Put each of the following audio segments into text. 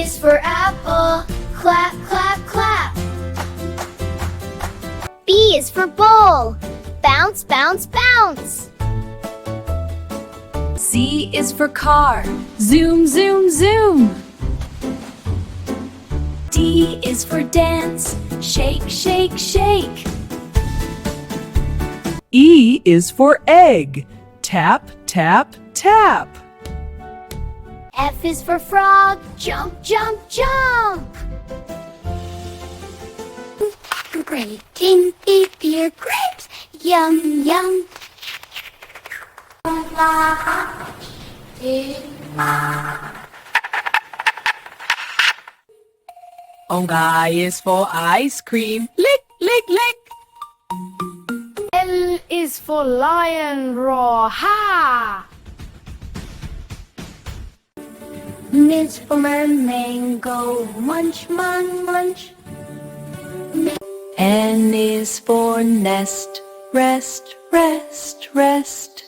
is for apple. Clap, clap, clap. B is for bowl. Bounce, bounce, bounce. Z is for car. Zoom, zoom, zoom. D is for dance. Shake, shake, shake. E is for egg. Tap, tap, tap. F is for frog. Jump, jump, jump. Great king, eat your grapes. Yum, yum. I is for ice cream. Lick, lick, lick. L is for lion. Roar, ha! M is for mango. Munch, munch. N is for nest. Rest, rest, rest.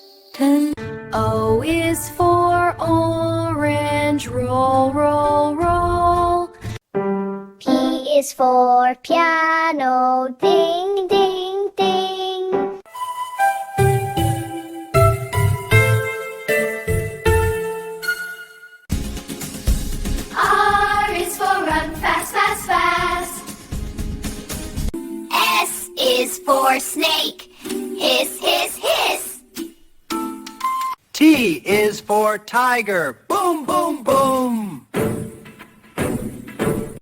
O is for orange. Roll, roll, roll. P is for piano. Ding, ding, ding. R is for run fast, fast, fast. S is for snake. Hiss, hiss, hiss. T is for tiger. Boom, boom, boom.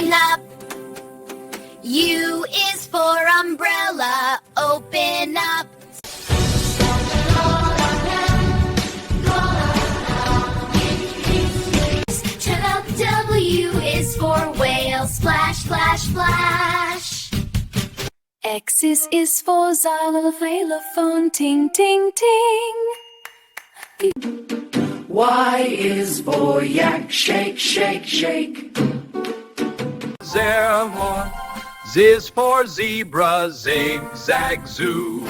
Up. U is for umbrella. Open up. W is for whale. Splash, splash, splash. X is for xylophone. Ting, ting, ting. Y is for yak, shake, shake, shake. Z is for zebra. Zig, zag, zoo.